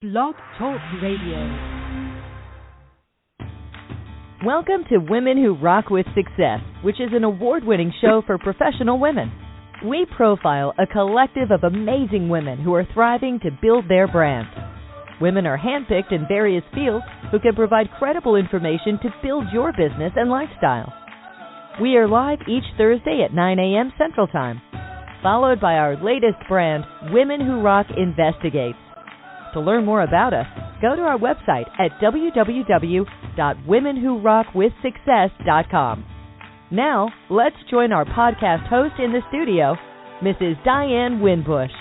Blog Talk Radio. Welcome to Women Who Rock with Success, which is an award-winning show for professional women. We profile a collective of amazing women who are thriving to build their brand. Women are handpicked in various fields who can provide credible information to build your business and lifestyle. We are live each Thursday at 9 a.m. Central Time, followed by our latest brand, Women Who Rock Investigates. To learn more about us, go to our website at www.womenwhorockwithsuccess.com. Now, let's join our podcast host in the studio, Mrs. Diane Winbush.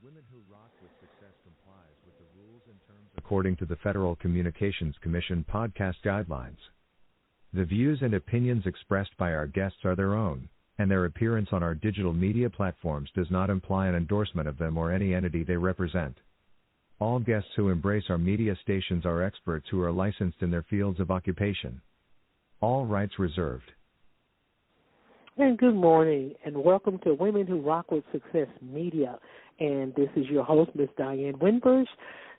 Women Who Rock with Success complies with the rules and terms according to the Federal Communications Commission podcast guidelines. The views and opinions expressed by our guests are their own, and their appearance on our digital media platforms does not imply an endorsement of them or any entity they represent. All guests who embrace our media stations are experts who are licensed in their fields of occupation. All rights reserved. And good morning, and welcome to Women Who Rock with Success Media. And this is your host, Ms. Diane Winbush.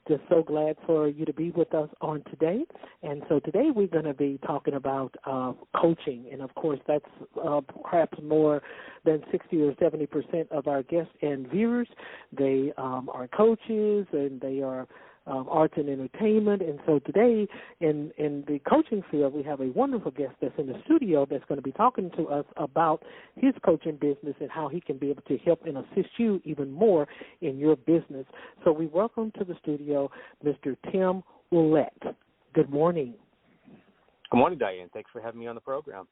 Just so glad for you to be with us on today. And so today we're going to be talking about coaching. And, of course, that's perhaps more than 60 or 70% of our guests and viewers. They are coaches, and they are arts and entertainment. And so today in the coaching field, we have a wonderful guest that's in the studio that's going to be talking to us about his coaching business and how he can be able to help and assist you even more in your business. So we welcome to the studio Mr. Tim Ouelette. Good morning. Good morning, Diane. Thanks for having me on the program.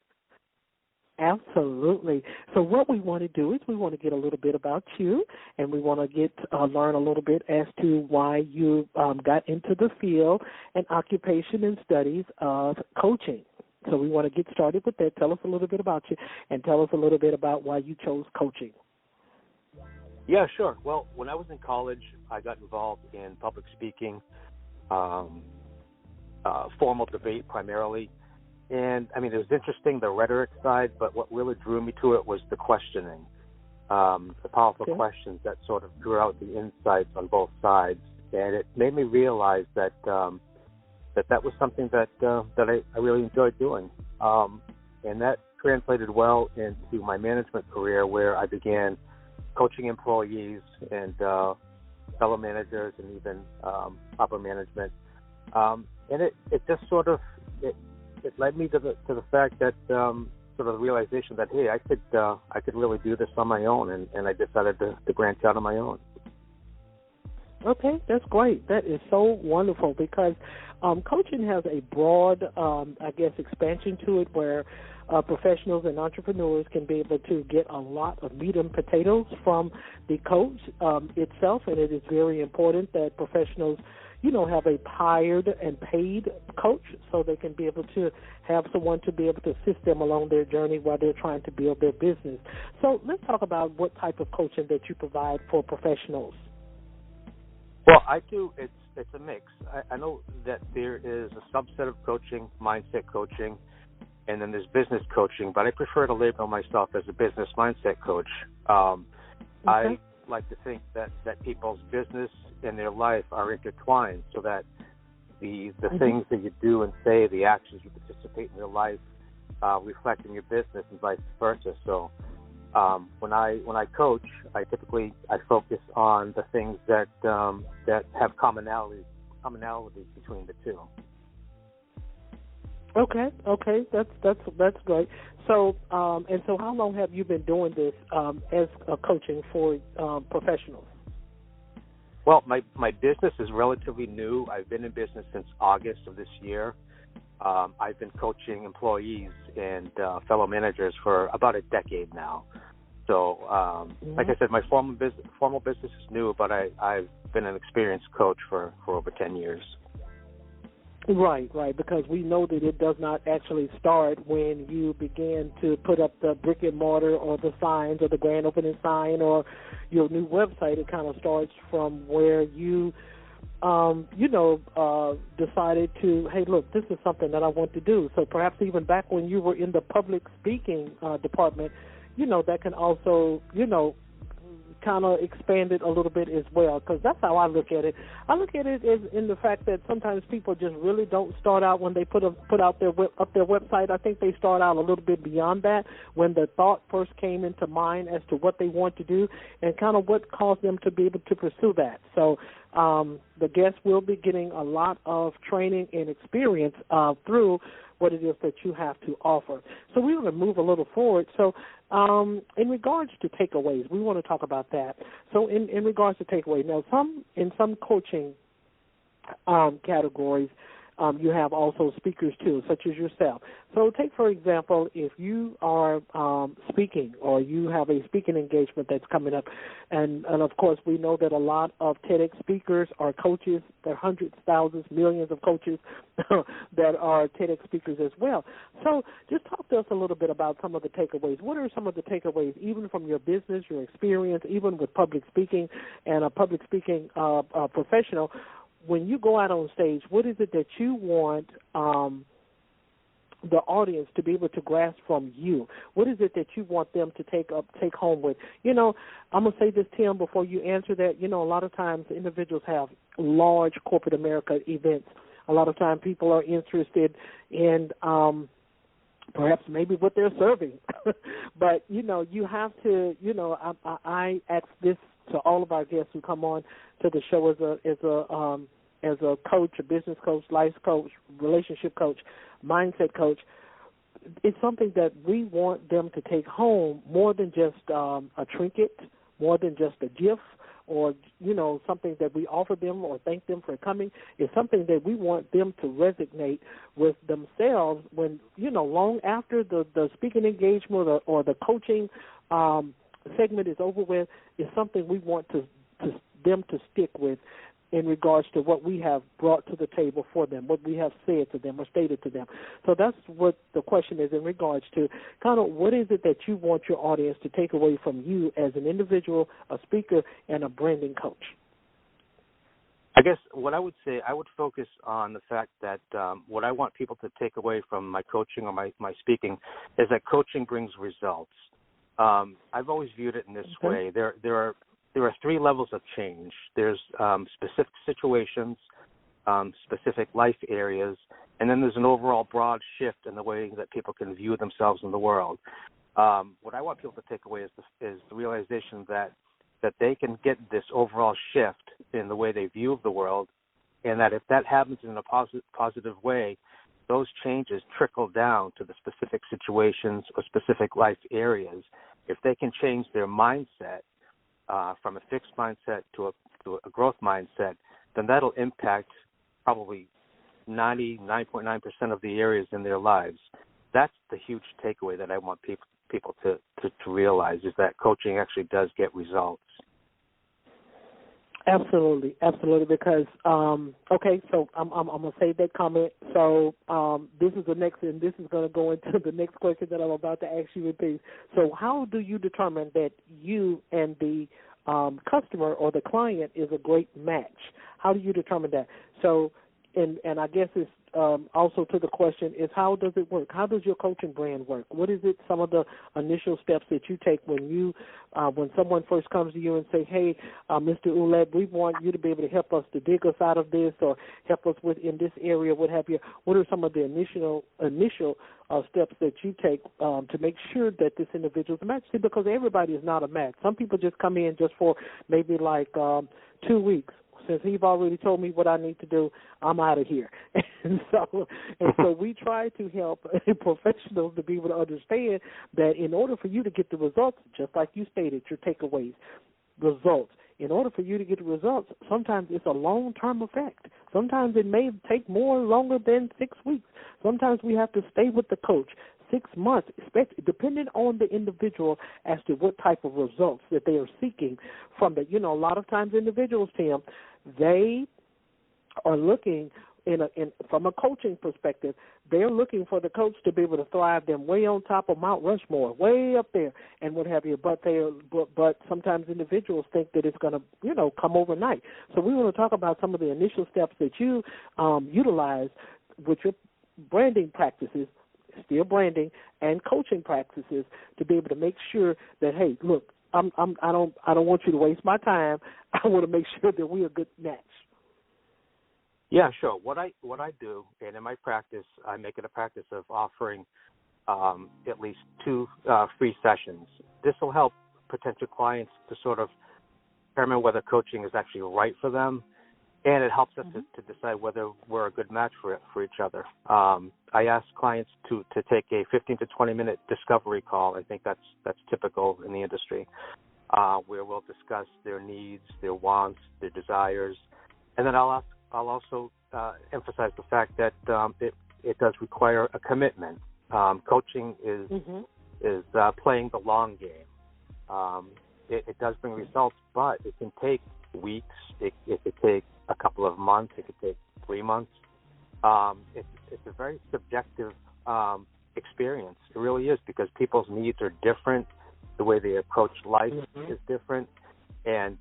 Absolutely. So what we want to do is we want to get a little bit about you, and we want to learn a little bit as to why you got into the field and occupation and studies of coaching. So we want to get started with that. Tell us a little bit about you, and tell us a little bit about why you chose coaching. Yeah, sure. Well, when I was in college, I got involved in public speaking, formal debate primarily. And, I mean, it was interesting, the rhetoric side, but what really drew me to it was the questioning, the powerful questions that sort of drew out the insights on both sides. And it made me realize that that was something that I really enjoyed doing. And that translated well into my management career, where I began coaching employees and fellow managers and even upper management. And it just sort of it led me to the fact that sort of the realization that, hey, I could really do this on my own, and I decided to branch out on my own. Okay, that's great. That is so wonderful because coaching has a broad, expansion to it where professionals and entrepreneurs can be able to get a lot of meat and potatoes from the coach itself, and it is very important that professionals have a hired and paid coach so they can be able to have someone to be able to assist them along their journey while they're trying to build their business. So let's talk about what type of coaching that you provide for professionals. Well, I do. It's a mix. I know that there is a subset of coaching, mindset coaching, and then there's business coaching, but I prefer to label myself as a business mindset coach. I like to think that people's business and their life are intertwined, so that the things that you do and say, the actions you participate in your life, reflect in your business and vice versa. So when I coach, I focus on the things that have commonalities between the two. Okay, that's great. So so how long have you been doing this as coaching for professionals? Well, my business is relatively new. I've been in business since August of this year. I've been coaching employees and fellow managers for about a decade now. So, like I said, my formal business is new, but I've been an experienced coach for over 10 years. Right, because we know that it does not actually start when you begin to put up the brick and mortar or the signs or the grand opening sign or your new website. It kind of starts from where you, decided to, hey, look, this is something that I want to do. So perhaps even back when you were in the public speaking department, that can also, kind of expand it a little bit as well, because that's how I look at it. I look at it as in the fact that sometimes people just really don't start out when they put out their website. I think they start out a little bit beyond that, when the thought first came into mind as to what they want to do and kind of what caused them to be able to pursue that. So the guests will be getting a lot of training and experience through what it is that you have to offer. So we're going to move a little forward. So in regards to takeaways, we want to talk about that. So in regards to takeaways, now in some coaching categories, you have also speakers too, such as yourself. So take, for example, if you are speaking or you have a speaking engagement that's coming up, and of course we know that a lot of TEDx speakers are coaches. There are hundreds, thousands, millions of coaches that are TEDx speakers as well. So just talk to us a little bit about some of the takeaways. What are some of the takeaways, even from your business, your experience, even with public speaking and a public speaking professional? When you go out on stage, what is it that you want the audience to be able to grasp from you? What is it that you want them to take home with? You know, I'm going to say this, Tim, before you answer that. You know, a lot of times individuals have large corporate America events. A lot of times people are interested in perhaps maybe what they're serving. But, you know, you have to, you know, I ask this to all of our guests who come on to the show as a coach, a business coach, life coach, relationship coach, mindset coach. It's something that we want them to take home more than just a trinket, more than just a gift, or, you know, something that we offer them or thank them for coming. It's something that we want them to resonate with themselves when, you know, long after the speaking engagement or the coaching segment is over with. Is something we want them to stick with in regards to what we have brought to the table for them, what we have said to them or stated to them. So that's what the question is in regards to kind of what is it that you want your audience to take away from you as an individual, a speaker, and a branding coach. I guess what I would say, I would focus on the fact that what I want people to take away from my coaching or my speaking is that coaching brings results. I've always viewed it in this way. There are three levels of change. There's specific situations, specific life areas, and then there's an overall broad shift in the way that people can view themselves in the world. What I want people to take away is the realization that they can get this overall shift in the way they view the world, and that if that happens in a positive way, those changes trickle down to the specific situations or specific life areas. If they can change their mindset from a fixed mindset to a growth mindset, then that'll impact probably 99.9% of the areas in their lives. That's the huge takeaway that I want people to realize, is that coaching actually does get results. Absolutely, because, okay, so I'm going to save that comment. So this is the next, and this is going to go into the next question that I'm about to ask you. So how do you determine that you and the customer or the client is a great match? How do you determine that? So, and I guess it's also to the question is, how does it work? How does your coaching brand work? What is it, some of the initial steps that you take when when someone first comes to you and say, hey, Mr. Ouelette, we want you to be able to help us to dig us out of this or help us with in this area, what have you? What are some of the initial steps that you take to make sure that this individual is a match? See, because everybody is not a match. Some people just come in just for maybe like 2 weeks. Since he's already told me what I need to do, I'm out of here. And so we try to help professionals to be able to understand that in order for you to get the results, just like you stated, your takeaways, results. In order for you to get the results, sometimes it's a long-term effect. Sometimes it may take longer than 6 weeks. Sometimes we have to stay with the coach 6 months, depending on the individual as to what type of results that they are seeking from the, a lot of times individuals, Tim, they are looking from a coaching perspective, they're looking for the coach to be able to thrive them way on top of Mount Rushmore, way up there, and what have you. But sometimes individuals think that it's going to, come overnight. So we want to talk about some of the initial steps that you utilize with your branding practices, still branding, and coaching practices to be able to make sure that, hey, look, I don't want you to waste my time. I want to make sure that we're a good match. Yeah, sure. What I do, and in my practice, I make it a practice of offering at least 2 free sessions. This will help potential clients to sort of determine whether coaching is actually right for them, and it helps us to decide whether we're a good match for each other. I ask clients to take a 15 to 20-minute discovery call. I think that's typical in the industry, where we'll discuss their needs, their wants, their desires, and then I'll also emphasize the fact that it does require a commitment. Coaching is playing the long game. It does bring results, but it can take weeks. It could take a couple of months. It could take 3 months. It's a very subjective experience. It really is, because people's needs are different. The way they approach life is different, and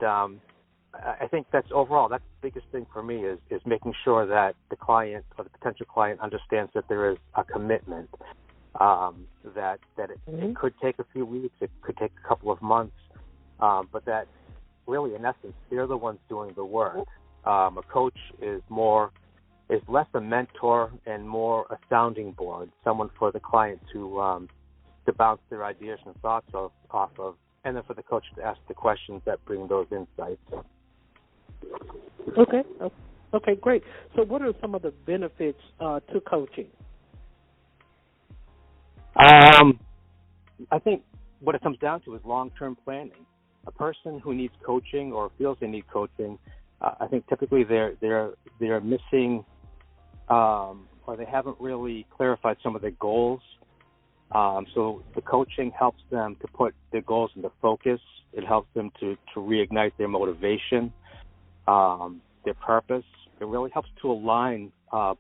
I think that's the biggest thing for me is making sure that the client or the potential client understands that there is a commitment, that it could take a few weeks, it could take a couple of months, but that really, in essence, they're the ones doing the work. A coach is less a mentor and more a sounding board, someone for the client to bounce their ideas and thoughts off of, and then for the coach to ask the questions that bring those insights. Okay, great. So what are some of the benefits to coaching? I think what it comes down to is long-term planning. A person who needs coaching or feels they need coaching, I think typically they're missing or they haven't really clarified some of their goals. So the coaching helps them to put their goals into focus. It helps them to reignite their motivation, their purpose. It really helps to align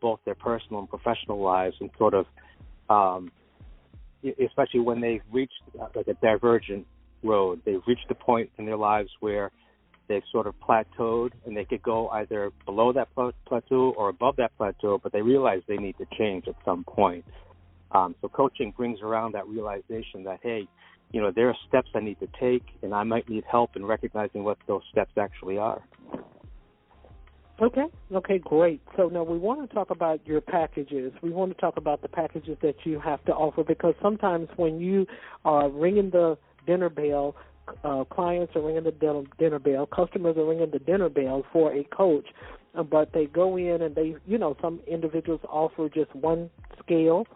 both their personal and professional lives, and sort of, especially when they've reached like a divergent road. They've reached a point in their lives where they've sort of plateaued, and they could go either below that plateau or above that plateau, but they realize they need to change at some point. So coaching brings around that realization that, hey, there are steps I need to take, and I might need help in recognizing what those steps actually are. Okay, great. So now we want to talk about your packages. We want to talk about the packages that you have to offer, because sometimes when you are ringing the dinner bell, clients are ringing the dinner bell, customers are ringing the dinner bell for a coach, but they go in and they, some individuals offer just one scale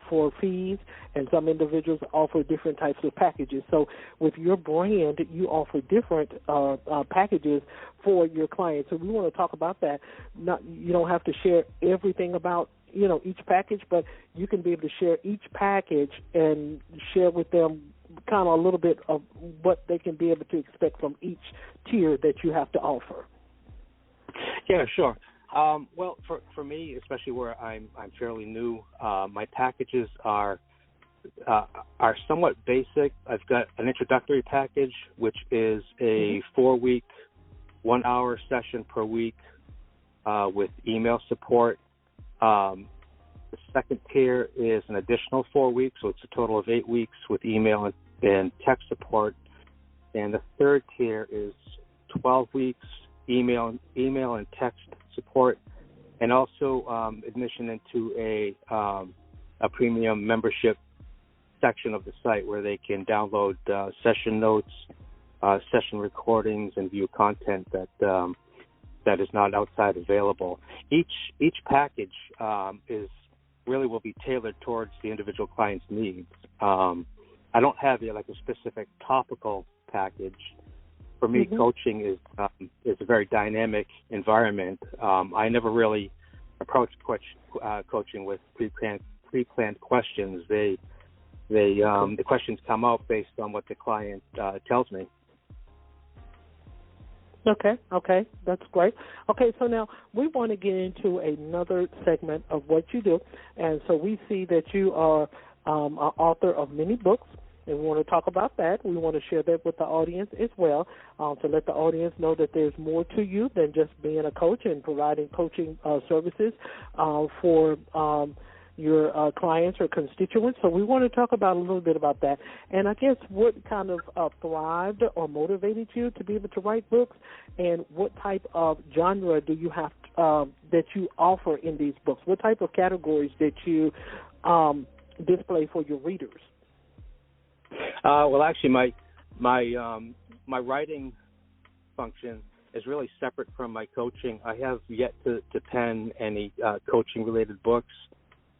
for fees, and some individuals offer different types of packages. So with your brand, you offer different packages for your clients. So we want to talk about that. You don't have to share everything about each package, but you can be able to share each package and share with them kind of a little bit of what they can be able to expect from each tier that you have to offer. Yeah, sure. Well, for me, especially where I'm fairly new, my packages are somewhat basic. I've got an introductory package, which is a 4-week, 1-hour session per week with email support. The second tier is an additional 4 weeks, so it's a total of 8 weeks with email and text support. And the third tier is 12 weeks, email and text support, and also admission into a premium membership section of the site where they can download session notes, session recordings, and view content that is not outside available. Each package will be tailored towards the individual client's needs. I don't have a specific topical package. For me, coaching is a very dynamic environment. I never really approach coaching with pre-planned questions. The questions come out based on what the client tells me. Okay, that's great. Okay, so now we want to get into another segment of what you do, and so we see that you are an author of many books. And we want to talk about that. We want to share that with the audience as well, to let the audience know that there's more to you than just being a coach and providing coaching services for your clients or constituents. So we want to talk about a little bit about that. And I guess what kind of thrived or motivated you to be able to write books, and what type of genre do you have that you offer in these books? What type of categories that you display for your readers? Well, actually, my writing function is really separate from my coaching. I have yet to pen any coaching-related books.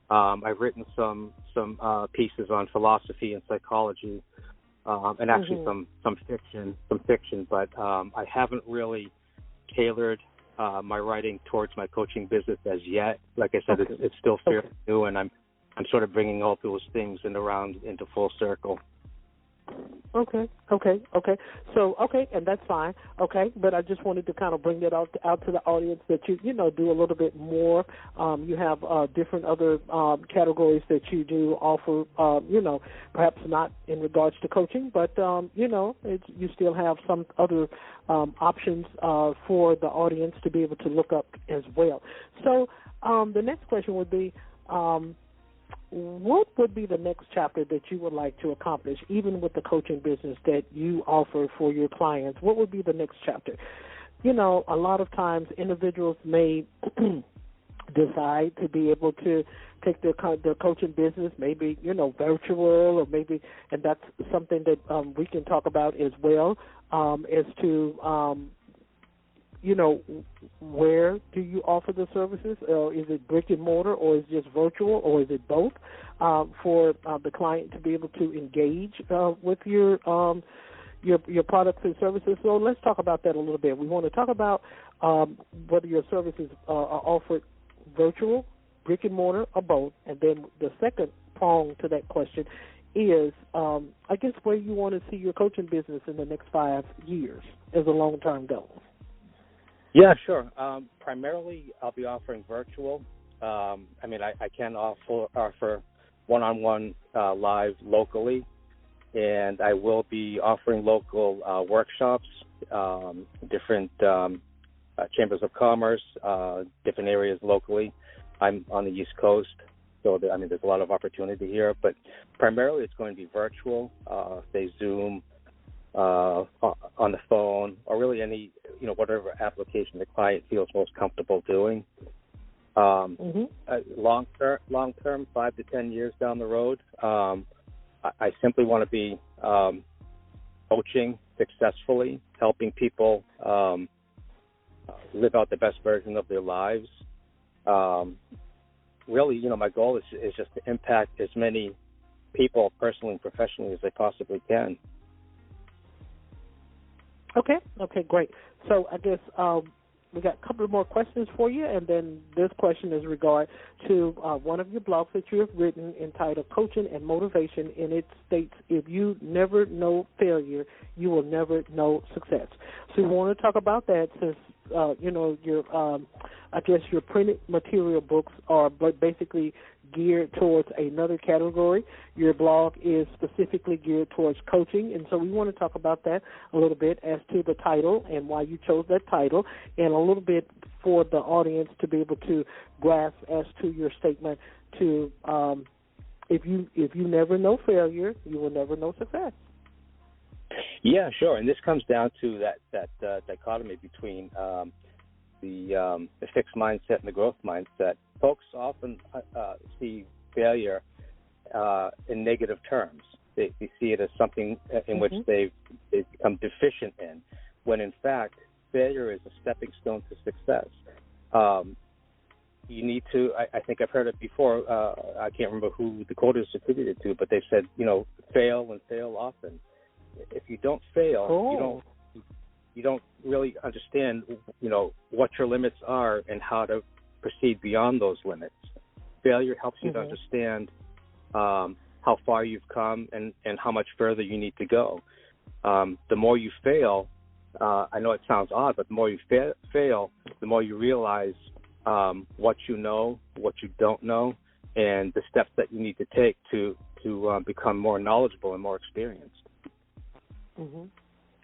I've written some pieces on philosophy and psychology, and actually some fiction. But I haven't really tailored my writing towards my coaching business as yet. Like I said, it's still fairly new, and I'm sort of bringing all those things into full circle. Okay. So, and that's fine. Okay, but I just wanted to kind of bring that out to the audience that you do a little bit more. You have different other categories that you do offer. Perhaps not in regards to coaching, but you still have some other options for the audience to be able to look up as well. So, the next question would be. What would be the next chapter that you would like to accomplish, even with the coaching business that you offer for your clients? What would be the next chapter? A lot of times individuals may decide to be able to take their coaching business, maybe, virtual, or maybe, and that's something that we can talk about as well, as to, where do you offer the services? Is it brick and mortar, or is it just virtual, or is it both, for the client to be able to engage with your products and services? So let's talk about that a little bit. We want to talk about whether your services are offered virtual, brick and mortar, or both. And then the second prong to that question is, I guess, where you want to see your coaching business in the next 5 years as a long-term goal. Yeah, sure. Primarily, I'll be offering virtual. I can offer one-on-one live locally, and I will be offering local workshops, different chambers of commerce, different areas locally. I'm on the East Coast, so there's a lot of opportunity here. But primarily, it's going to be virtual, say Zoom, on the phone, or really any, whatever application the client feels most comfortable doing. Long term, 5 to 10 years down the road, I simply want to be coaching successfully, helping people live out the best version of their lives. Really, my goal is just to impact as many people personally and professionally as I possibly can. Okay, great. So I guess we got a couple of more questions for you, and then this question is regard to one of your blogs that you have written entitled Coaching and Motivation, and it states, if you never know failure, you will never know success. So we want to talk about that since, your printed material books are basically geared towards another category. Your blog is specifically geared towards coaching, and so we want to talk about that a little bit as to the title and why you chose that title, and a little bit for the audience to be able to grasp as to your statement to if you never know failure, you will never know success. Yeah, sure. And this comes down to that dichotomy between the fixed mindset and the growth mindset. Folks often see failure in negative terms. They see it as something in which they've become deficient in, when in fact failure is a stepping stone to success. You need to, I think I've heard it before, I can't remember who the quote is attributed to, but they said, fail and fail often. If you don't fail, you don't really understand, what your limits are and how to proceed beyond those limits. Failure helps you to understand how far you've come and how much further you need to go. The more you fail, I know it sounds odd, but the more you fail, the more you realize what you know, what you don't know, and the steps that you need to take to become more knowledgeable and more experienced.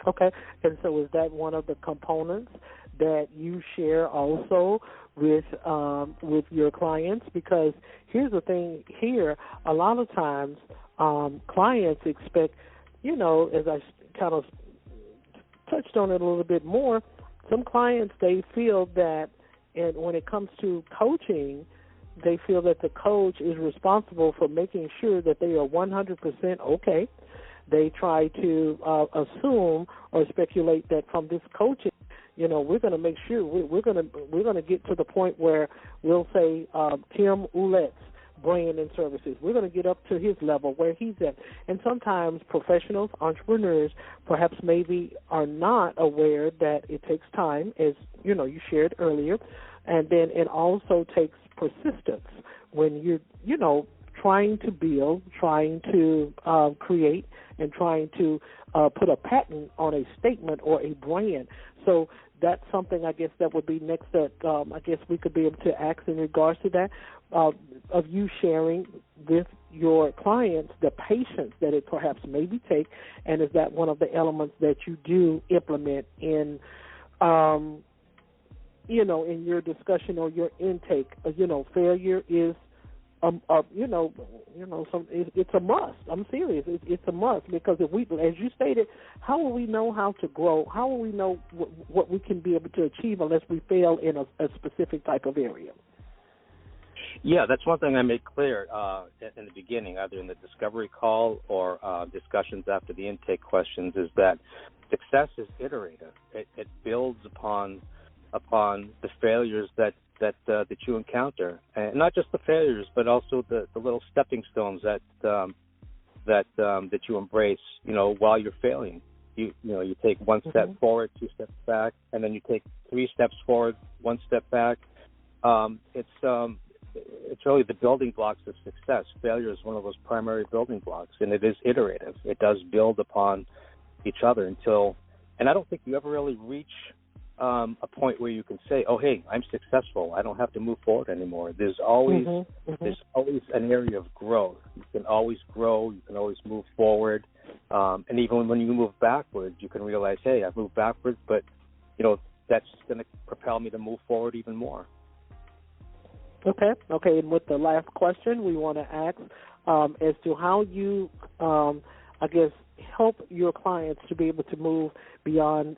Okay, and so is that one of the components that you share also with your clients? Because here's the thing here, a lot of times clients expect, as I kind of touched on it a little bit more, some clients, they feel that, and when it comes to coaching, they feel that the coach is responsible for making sure that they are 100% okay. They try to assume or speculate that from this coaching, we're going to make sure we're going to get to the point where we'll say Tim Ouellette's brand and services. We're going to get up to his level where he's at. And sometimes professionals, entrepreneurs, perhaps maybe are not aware that it takes time, as you shared earlier, and then it also takes persistence when you're trying to build, trying to create, and trying to put a patent on a statement or a brand. So that's something I guess that would be next that I guess we could be able to ask in regards to that, of you sharing with your clients the patience that it perhaps maybe take, and is that one of the elements that you do implement in in your discussion or your intake? Failure is it's a must. I'm serious. It's a must, because if we, as you stated, how will we know how to grow? How will we know what we can be able to achieve unless we fail in a specific type of area? Yeah, that's one thing I made clear in the beginning, either in the discovery call or discussions after the intake questions, is that success is iterative. It builds upon the failures that you encounter, and not just the failures, but also the little stepping stones that you embrace. While you're failing, you take one step forward, 2 steps back, and then you take 3 steps forward, 1 step back. It's really the building blocks of success. Failure is one of those primary building blocks, and it is iterative. It does build upon each other until, and I don't think you ever really reach a point where you can say, "Oh, hey, I'm successful. I don't have to move forward anymore." There's always an area of growth. You can always grow. You can always move forward. And even when you move backwards, you can realize, "Hey, I've moved backwards, but that's going to propel me to move forward even more." Okay. And with the last question, we want to ask as to how you, help your clients to be able to move beyond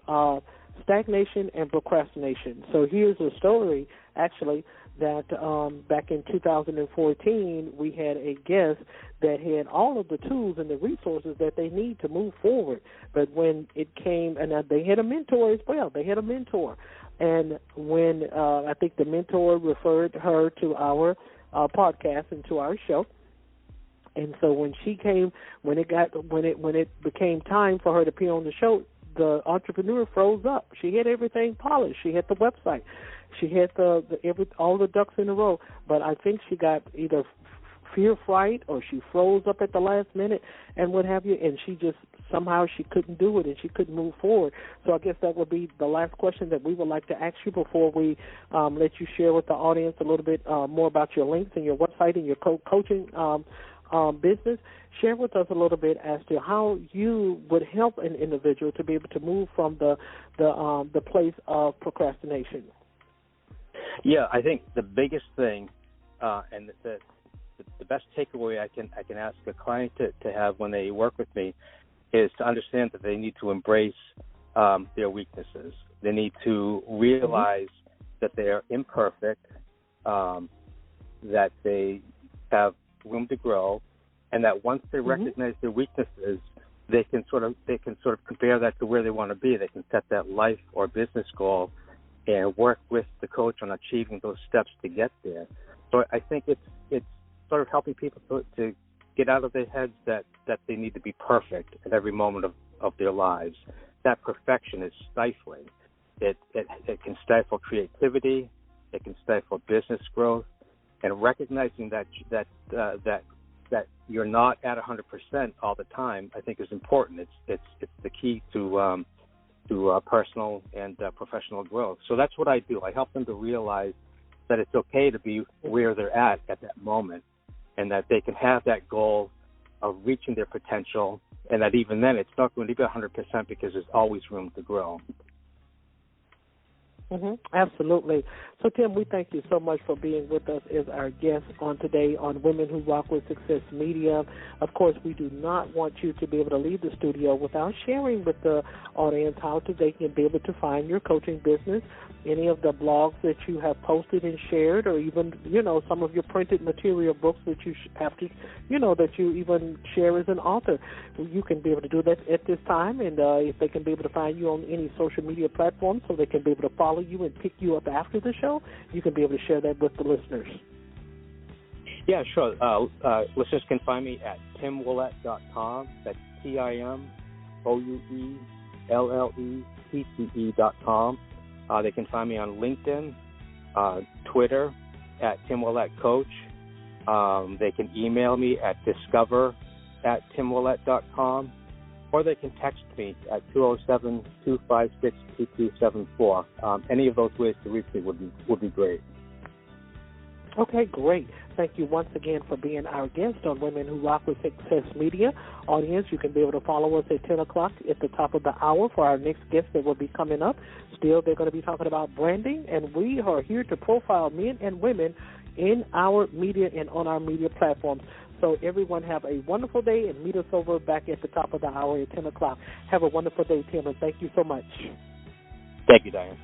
stagnation and procrastination. So here's a story, actually, that back in 2014, we had a guest that had all of the tools and the resources that they need to move forward. But when it came, and they had a mentor as well. They had a mentor. And when I think the mentor referred her to our podcast and to our show. And so when she came, when it became time for her to appear on the show, the entrepreneur froze up. She had everything polished. She had the website. She had all the ducks in a row. But I think she got either fear fright or she froze up at the last minute and what have you, and she just somehow she couldn't do it and she couldn't move forward. So I guess that would be the last question that we would like to ask you before we let you share with the audience a little bit more about your links and your website and your coaching business. Share with us a little bit as to how you would help an individual to be able to move from the place of procrastination. Yeah, I think the biggest thing and the best takeaway I can ask a client to have when they work with me is to understand that they need to embrace their weaknesses. They need to realize that they are imperfect, that they have room to grow, and that once they recognize their weaknesses, they can sort of compare that to where they want to be. They can set that life or business goal and work with the coach on achieving those steps to get there. So I think it's sort of helping people to get out of their heads that they need to be perfect at every moment of their lives. That perfection is stifling. It can stifle creativity. It can stifle business growth. And recognizing that you're not at 100% all the time, I think is important. It's the key to personal and professional growth. So that's what I do. I help them to realize that it's okay to be where they're at that moment, and that they can have that goal of reaching their potential, and that even then it's not going to be 100% because there's always room to grow. Absolutely. So, Tim, we thank you so much for being with us as our guest on today on Women Who Rock with Success Media. Of course, we do not want you to be able to leave the studio without sharing with the audience how they can be able to find your coaching business, any of the blogs that you have posted and shared, or even, some of your printed material books that you have to, that you even share as an author. You can be able to do that at this time, and if they can be able to find you on any social media platforms so they can be able to follow you and pick you up after the show, you can be able to share that with the listeners. Yeah, sure. Listeners can find me at timouelette.com. That's TimOuelletTCE.com. They can find me on LinkedIn, Twitter, at Tim Ouellette Coach. They can email me at discover@timouelette.com, or they can text me at 207-256-2274. Any of those ways to reach me would be great. Okay, great. Thank you once again for being our guest on Women Who Rock with Success Media. Audience, you can be able to follow us at 10 o'clock at the top of the hour for our next guest that will be coming up. Still, they're going to be talking about branding, and we are here to profile men and women in our media and on our media platforms. So everyone have a wonderful day, and meet us over back at the top of the hour at 10 o'clock. Have a wonderful day, Tim, and thank you so much. Thank you, Diane.